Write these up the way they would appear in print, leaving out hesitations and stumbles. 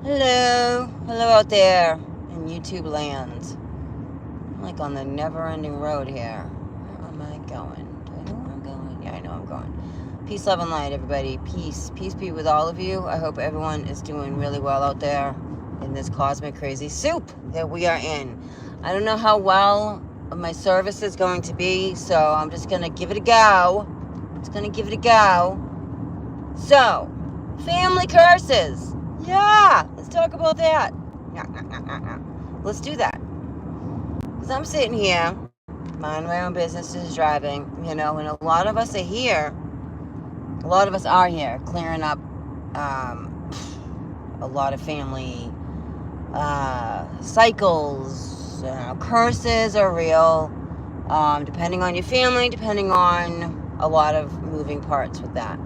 Hello out there in YouTube land. I'm like on the never-ending road here. Where am I going? Do I know where I'm going? Yeah, I know I'm going. Peace, love, and light, everybody. Peace be with all of you. I hope everyone is doing really well out there in this cosmic crazy soup that we are in. I don't know how well my service is going to be, so I'm just gonna give it a go. So, family curses. Yeah, let's talk about that. Let's do that. Because I'm sitting here, mind my own business, is driving, and a lot of us are here. A lot of us are here clearing up a lot of family cycles. Curses are real, depending on your family, depending on a lot of moving parts with that.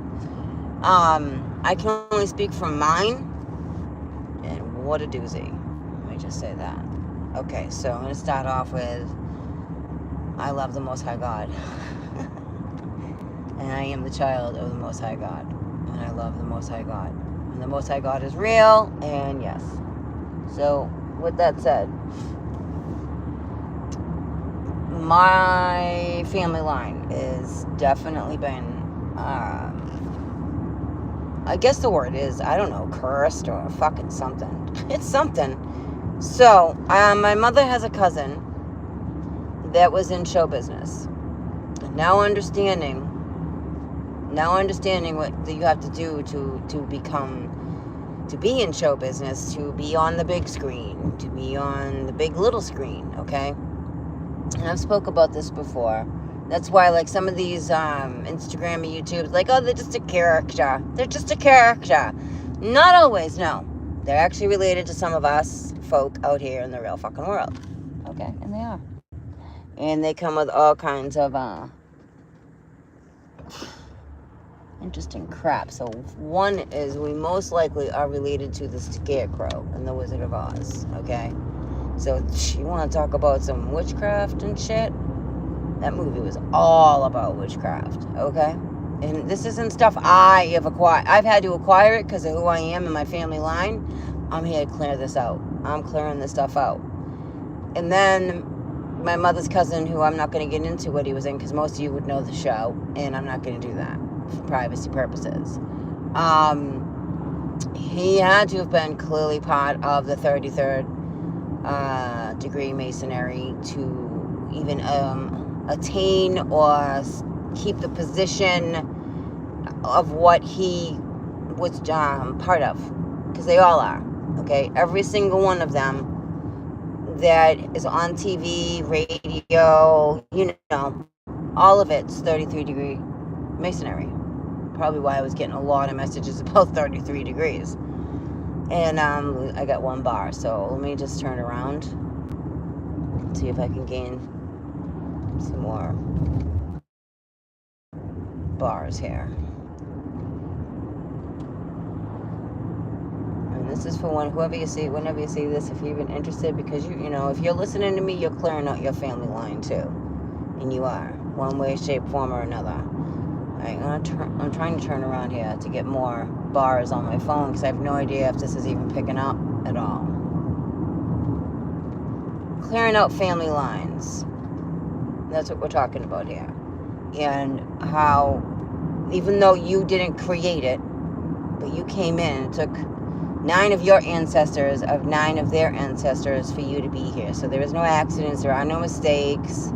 I can only speak from mine, and what a doozy. Let me just say that. Okay, so I'm going to start off with I love the Most High God. And I am the child of the Most High God. And I love the Most High God. And the Most High God is real, and yes. So, with that said, my family line is definitely been I guess the word is, I don't know, cursed or fucking something. It's something. So, my mother has a cousin that was in show business. Now understanding what you have to do to be in show business, to be on the big screen, to be on the big little screen, okay? And I've spoke about this before. That's why, like, some of these Instagram and YouTubes, like, oh, they're just a character. They're just a character. Not always, no. They're actually related to some of us folk out here in the real fucking world. Okay? And they are. And they come with all kinds of interesting crap. So one is we most likely are related to the Scarecrow in The Wizard of Oz. Okay? So you want to talk about some witchcraft and shit? That movie was all about witchcraft, okay? And this isn't stuff I have acquired. I've had to acquire it because of who I am and my family line. I'm here to clear this out. I'm clearing this stuff out. And then my mother's cousin, who I'm not going to get into what he was in because most of you would know the show, and I'm not going to do that for privacy purposes. He had to have been clearly part of the 33rd degree Masonry to even attain or keep the position of what he was part of, because they all are, okay? Every single one of them that is on TV, radio, all of it's 33 degree Masonry. Probably why I was getting a lot of messages about 33 degrees. And I got one bar, so let me just turn around, see if I can gain some more bars here. And this is for whenever you see this, if you're even interested, because if you're listening to me, you're clearing out your family line too, and you are, one way, shape, form, or another. I'm trying to turn around here to get more bars on my phone because I have no idea if this is even picking up at all. Clearing out family lines. That's what we're talking about here. And how, even though you didn't create it, but you came in, it took 9 of your ancestors of 9 of their ancestors for you to be here. So there is no accidents, there are no mistakes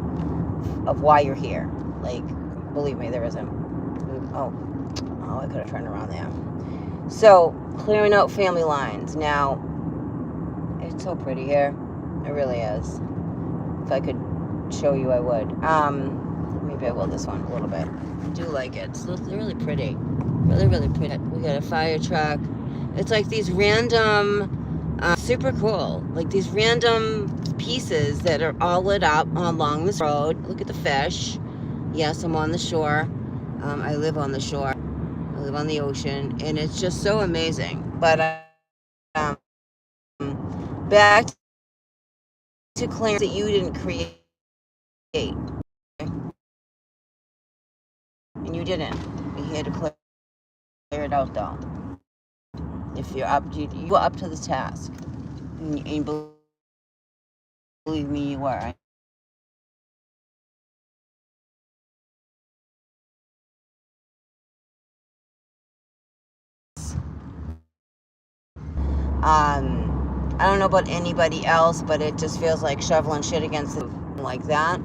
of why you're here. Like, believe me, there isn't. Oh, I could have turned around there. So, clearing out family lines. Now, it's so pretty here. It really is. If I could show you, I would. Maybe I will this one a little bit. I do like it. It's really pretty. Really, really pretty. We got a fire truck. It's like these random, super cool. Like these random pieces that are all lit up along this road. Look at the fish. Yes, I'm on the shore. I live on the shore. I live on the ocean, and it's just so amazing. But back to clearance that you didn't create, and you didn't. You're here to clear it out, though. If you're up, you were up to the task. And believe me, you were. I don't know about anybody else, but it just feels like shoveling shit against the like that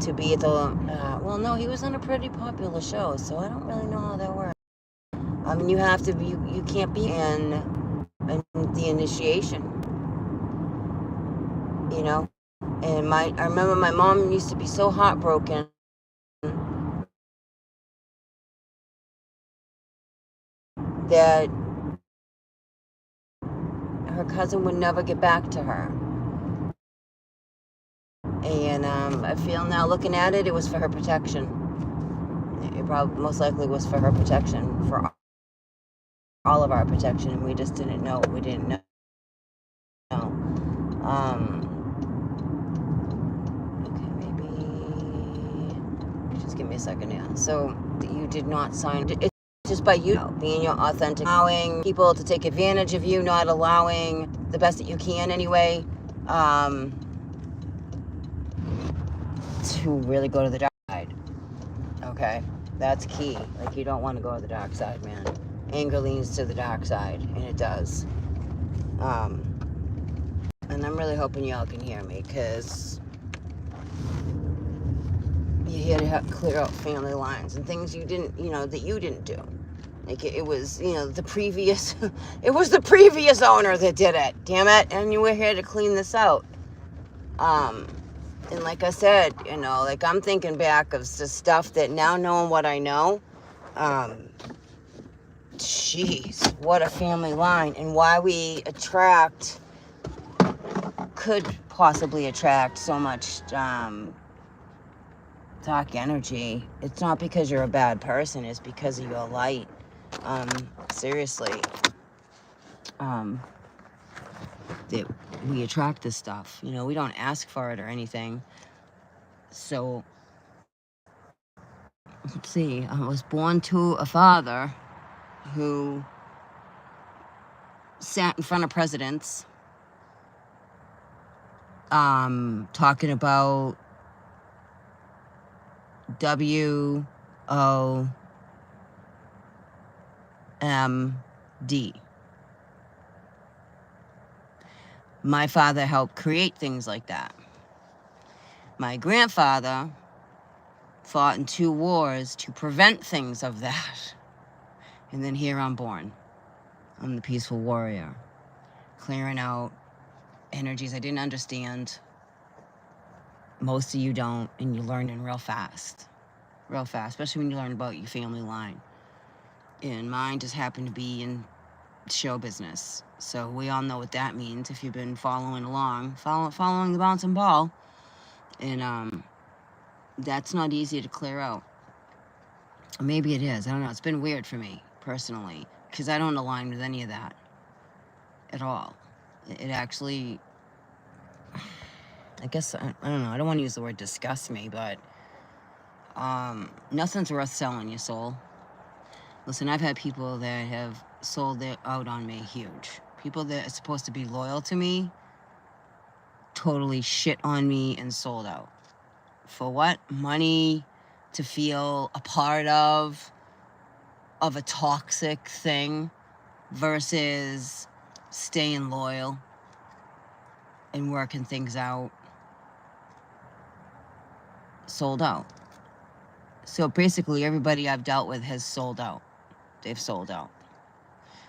to be at the. Well, no, he was on a pretty popular show, so I don't really know how that works. You have to be. You can't be in the initiation. You know, and I remember my mom used to be so heartbroken that her cousin would never get back to her. And I feel now looking at it, it was for her protection. It probably most likely was for her protection, for all of our protection, and we just didn't know. We didn't know. Okay, maybe just give me a second now. So you did not sign it. Just by you being your authentic, allowing people to take advantage of you, not allowing the best that you can anyway, to really go to the dark side. Okay, that's key. Like, you don't want to go to the dark side, man. Anger leans to the dark side, and it does. And I'm really hoping y'all can hear me, because you're here to clear out family lines and things you didn't, that you didn't do. Like, it was, the previous, it was the previous owner that did it, damn it, and you were here to clean this out. And like I said, like, I'm thinking back of the stuff that now, knowing what I know, jeez, what a family line, and why we could possibly attract so much, dark energy. It's not because you're a bad person, it's because of your light. Seriously, that we attract this stuff. We don't ask for it or anything. So, let's see. I was born to a father who sat in front of presidents, talking about WOMD. My father helped create things like that. My grandfather fought in 2 wars to prevent things of that. And then here I'm born. I'm the peaceful warrior, clearing out energies I didn't understand. Most of you don't, and you learn in real fast, especially when you learn about your family line. And mine just happened to be in show business. So we all know what that means if you've been following along, following the bouncing ball. And that's not easy to clear out. Maybe it is. I don't know. It's been weird for me, personally, because I don't align with any of that at all. It actually, I guess, I don't know. I don't want to use the word disgust me, but nothing's worth selling your soul. Listen, I've had people that have sold it out on me huge. People that are supposed to be loyal to me totally shit on me and sold out. For what? Money, to feel a part of a toxic thing, versus staying loyal and working things out. Sold out. So basically everybody I've dealt with has sold out. They've sold out.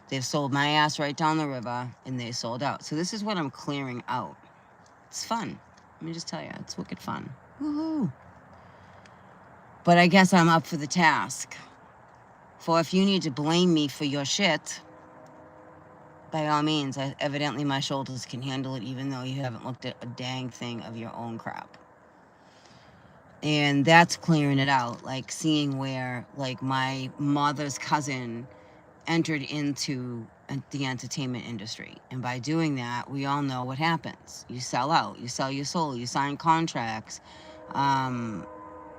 They've sold my ass right down the river, and they sold out. So this is what I'm clearing out. It's fun. Let me just tell you, it's wicked fun. Woohoo. But I guess I'm up for the task. For if you need to blame me for your shit, by all means, evidently my shoulders can handle it, even though you haven't looked at a dang thing of your own crap. And that's clearing it out, like seeing where, like, my mother's cousin entered into the entertainment industry. And by doing that, we all know what happens. You sell out, you sell your soul, you sign contracts.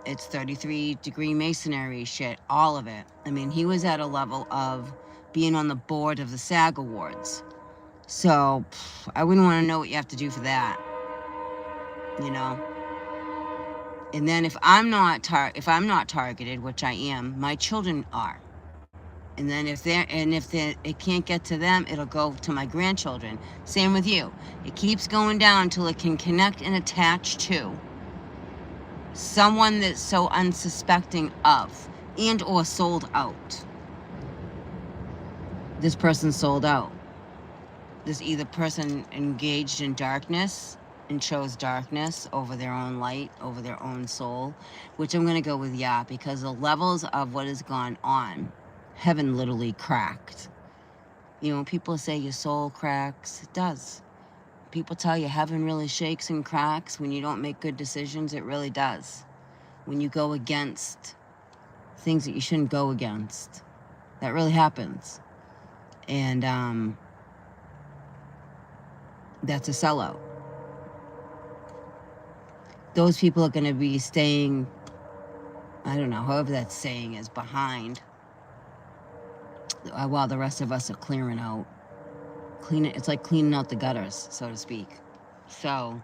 It's 33-degree masonry shit, all of it. I mean, he was at a level of being on the board of the SAG Awards. So I wouldn't want to know what you have to do for that, you know. And then if I'm not targeted, which I am, my children are. And then if it can't get to them, it'll go to my grandchildren. Same with you. It keeps going down until it can connect and attach to someone that's so unsuspecting of and or sold out. This person sold out. This either person engaged in darkness and chose darkness over their own light, over their own soul, which I'm going to go with yeah, because the levels of what has gone on, heaven literally cracked. You know, people say your soul cracks. It does. People tell you heaven really shakes and cracks when you don't make good decisions. It really does. When you go against things that you shouldn't go against. That really happens. And that's a sellout. Those people are going to be staying, I don't know, however that saying is, behind, while the rest of us are clearing out. It's like cleaning out the gutters, so to speak. So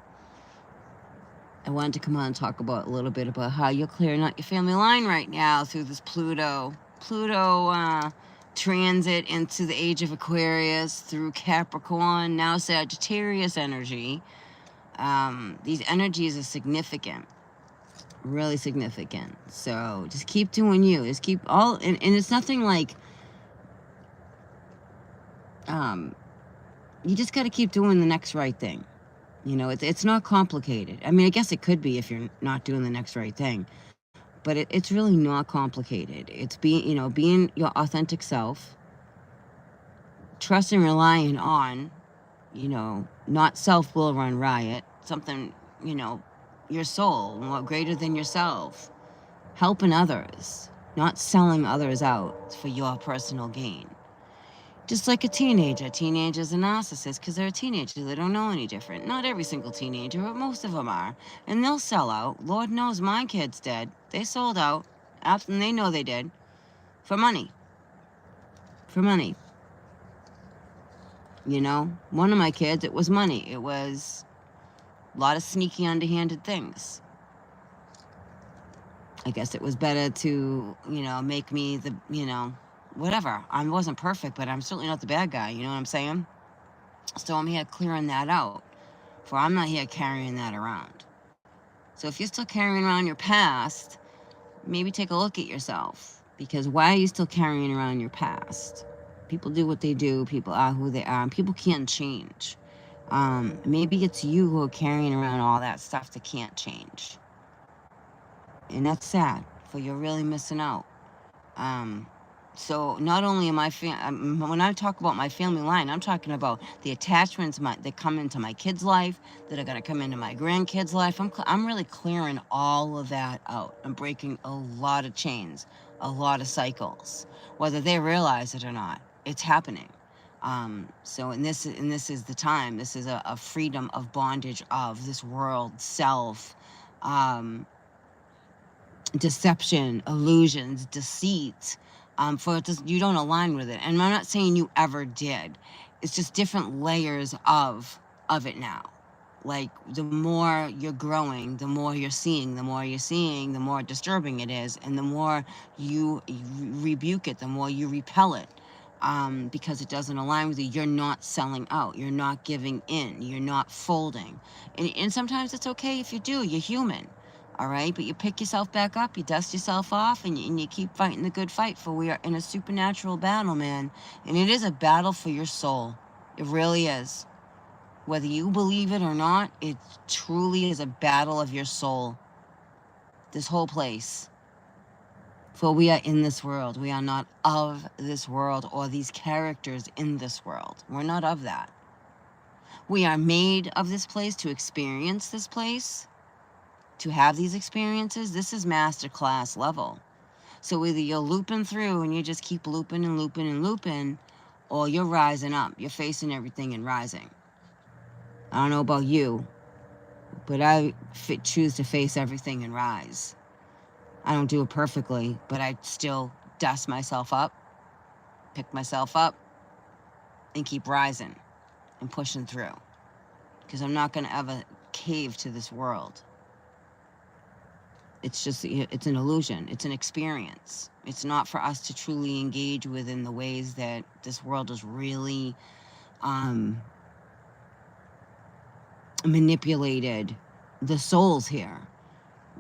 I wanted to come on and talk about a little bit about how you're clearing out your family line right now through this Pluto transit into the age of Aquarius, through Capricorn, now Sagittarius energy. These energies are significant, really significant. So just keep doing you. Just keep all, and it's nothing like, you just got to keep doing the next right thing. You know, it's not complicated. I mean, I guess it could be if you're not doing the next right thing, but it's really not complicated. It's being your authentic self, trust and relying on, not self will run riot, something, your soul, more greater than yourself, helping others, not selling others out for your personal gain. Just like a teenager. Teenagers are narcissists because they're a teenager. They don't know any different. Not every single teenager, but most of them are. And they'll sell out. Lord knows my kids did. They sold out, and they know they did, for money. For money. One of my kids, it was money. It was a lot of sneaky, underhanded things. I guess it was better to, make me the, whatever. I wasn't perfect, but I'm certainly not the bad guy. You know what I'm saying? So I'm here clearing that out. For I'm not here carrying that around. So if you're still carrying around your past, maybe take a look at yourself. Because why are you still carrying around your past? People do what they do. People are who they are. And people can't change. Maybe it's you who are carrying around all that stuff that can't change. And that's sad. For you're really missing out. So not only am I, when I talk about my family line, I'm talking about the attachments that come into my kid's life, that are going to come into my grandkids' life. I'm really clearing all of that out. I'm breaking a lot of chains, a lot of cycles, whether they realize it or not. It's happening. And this is the time. This is a freedom of bondage of this world, self, deception, illusions, deceit. You don't align with it. And I'm not saying you ever did. It's just different layers of it now. Like, the more you're growing, the more you're seeing. The more you're seeing, the more disturbing it is. And the more you rebuke it, the more you repel it. Because it doesn't align with you. You're not selling out. You're not giving in. You're not folding. And sometimes it's okay if you do. You're human. All right, but you pick yourself back up, you dust yourself off, and you keep fighting the good fight, for we are in a supernatural battle, man. And it is a battle for your soul. It really is. Whether you believe it or not, it truly is a battle of your soul. This whole place. For we are in this world. We are not of this world or these characters in this world. We're not of that. We are made of this place to experience this place. To have these experiences. This is masterclass level. So either you're looping through and you just keep looping and looping and looping, or you're rising up. You're facing everything and rising. I don't know about you, but I choose to face everything and rise. I don't do it perfectly, but I still dust myself up. pick myself up and keep rising and pushing through. Because I'm not going to ever cave to this world. It's just, it's an illusion. It's an experience. It's not for us to truly engage with in the ways that this world is really manipulated the souls here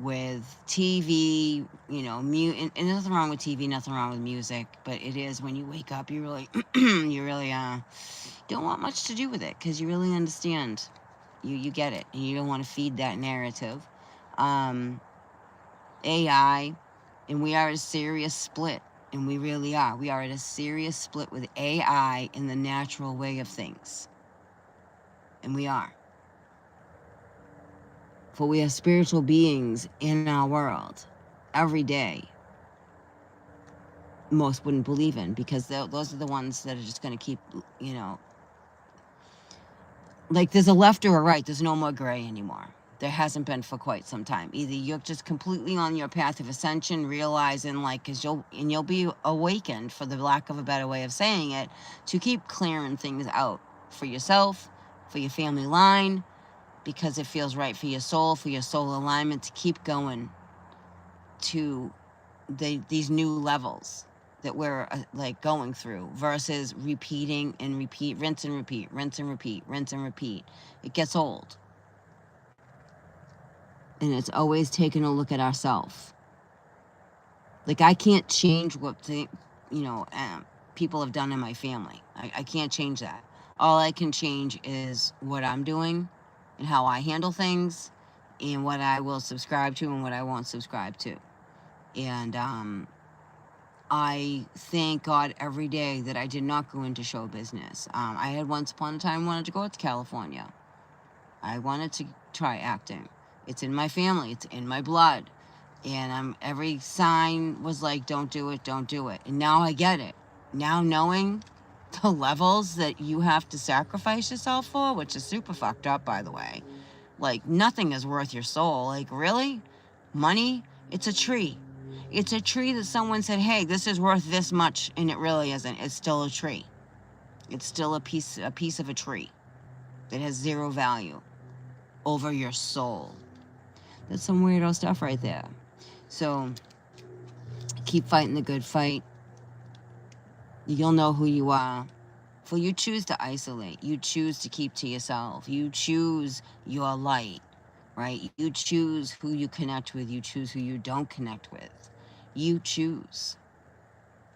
with TV, you know, and nothing wrong with TV, nothing wrong with music, but it is when you wake up, you really, you really don't want much to do with it, because you really understand, you get it, and you don't want to feed that narrative. AI, and we are at a serious split, and we really are. We are at a serious split with AI in the natural way of things, and we are. For we are spiritual beings in our world every day. Most wouldn't believe in, because those are the ones that are just going to keep, you know, like there's a left or a right. There's no more gray anymore. There hasn't been for quite some time. Either you're just completely on your path of ascension, realizing, like, because you'll be awakened, for the lack of a better way of saying it, to keep clearing things out for yourself, for your family line, because it feels right for your soul alignment, to keep going to these new levels that we're like going through, versus repeating and repeat, rinse and repeat, rinse and repeat, rinse and repeat. It gets old. And it's always taking a look at ourselves. Like, I can't change what people have done in my family. I can't change that. All I can change is what I'm doing and how I handle things, and what I will subscribe to and what I won't subscribe to. And I thank God every day that I did not go into show business. I had once upon a time wanted to go to California. I wanted to try acting. It's in my family. It's in my blood. And every sign was like, don't do it, don't do it. And now I get it. Now knowing the levels that you have to sacrifice yourself for, which is super fucked up, by the way. Like, nothing is worth your soul. Like, really? Money? It's a tree. It's a tree that someone said, hey, this is worth this much, and it really isn't. It's still a tree. It's still a piece of a tree that has zero value over your soul. That's some weirdo stuff right there. So, keep fighting the good fight. You'll know who you are. For you choose to isolate. You choose to keep to yourself. You choose your light, right? You choose who you connect with. You choose who you don't connect with. You choose.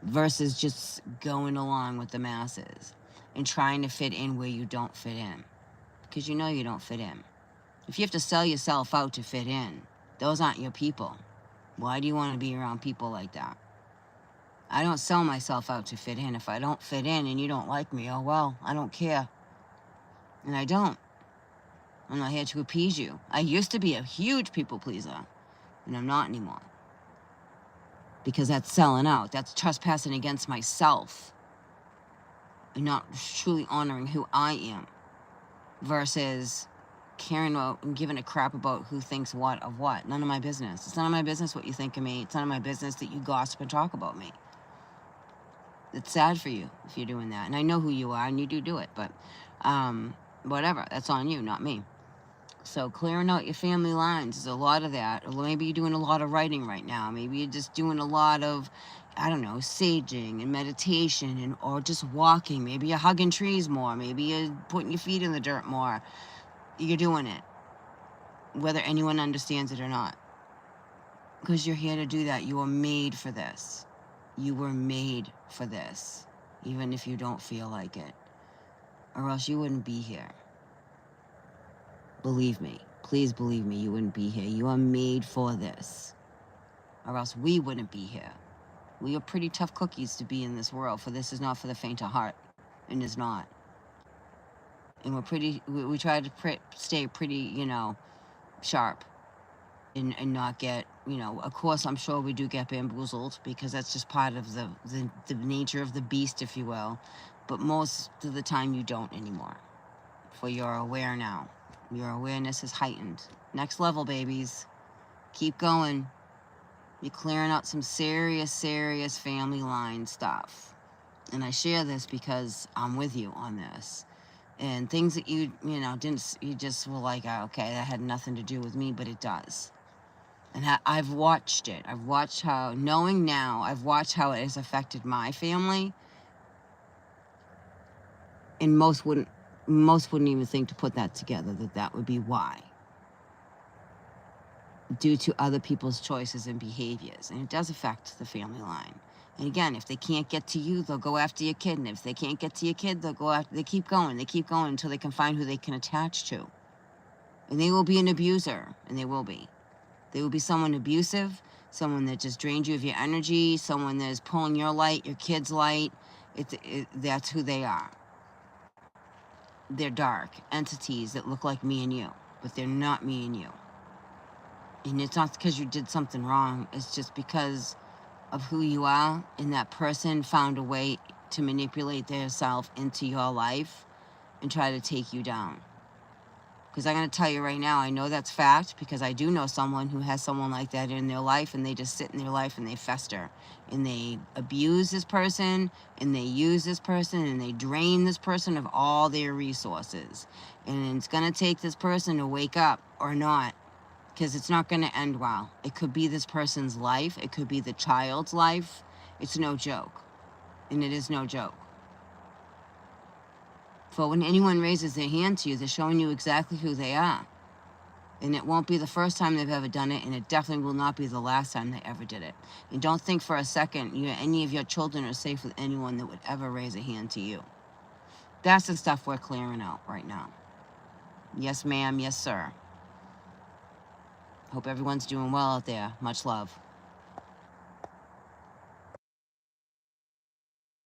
Versus just going along with the masses and trying to fit in where you don't fit in. Because you know you don't fit in. If you have to sell yourself out to fit in, those aren't your people. Why do you want to be around people like that? I don't sell myself out to fit in. If I don't fit in and you don't like me, oh well, I don't care. And I don't. I'm not here to appease you. I used to be a huge people pleaser, and I'm not anymore. Because that's selling out. That's trespassing against myself and not truly honoring who I am, versus caring about and giving a crap about who thinks what of what. None of my business. It's none of my business what you think of me. It's none of my business that you gossip and talk about me. It's sad for you if you're doing that. And I know who you are, and you do it. But whatever. That's on you, not me. So clearing out your family lines is a lot of that. Or maybe you're doing a lot of writing right now. Maybe you're just doing a lot of, I don't know, saging and meditation, or just walking. Maybe you're hugging trees more. Maybe you're putting your feet in the dirt more. You're doing it, whether anyone understands it or not. Because you're here to do that. You were made for this. You were made for this, even if you don't feel like it. Or else you wouldn't be here. Believe me. Please believe me, you wouldn't be here. You are made for this. Or else we wouldn't be here. We are pretty tough cookies to be in this world, for this is not for the faint of heart. And is not. And we try to stay pretty, sharp. And not get, of course, I'm sure we do get bamboozled, because that's just part of the nature of the beast, if you will. But most of the time you don't anymore. For you're aware now. Your awareness is heightened. Next level, babies. Keep going. You're clearing out some serious family line stuff. And I share this because I'm with you on this. And things that you didn't, you just were like, "Oh, okay, that had nothing to do with me," but it does. And I've watched it. I've watched how, knowing now, I've watched how it has affected my family. And most wouldn't even think to put that together, that would be why. Due to other people's choices and behaviors. And it does affect the family line. And again, if they can't get to you, they'll go after your kid. And if they can't get to your kid, they'll go after, they keep going until they can find who they can attach to. And they will be an abuser, and they will be. They will be someone abusive, someone that just drains you of your energy, someone that is pulling your light, your kid's light. That's who they are. They're dark entities that look like me and you, but they're not me and you. And it's not because you did something wrong. It's just because of who you are, and that person found a way to manipulate themselves into your life and try to take you down. Because I'm going to tell you right now, I know that's fact, because I do know someone who has someone like that in their life, and they just sit in their life and they fester. And they abuse this person, and they use this person, and they drain this person of all their resources. And it's going to take this person to wake up or not, because it's not going to end well. It could be this person's life. It could be the child's life. It's no joke. And it is no joke. For when anyone raises their hand to you, they're showing you exactly who they are. And it won't be the first time they've ever done it, and it definitely will not be the last time they ever did it. And don't think for a second any of your children are safe with anyone that would ever raise a hand to you. That's the stuff we're clearing out right now. Yes, ma'am. Yes, sir. Hope everyone's doing well out there. Much love.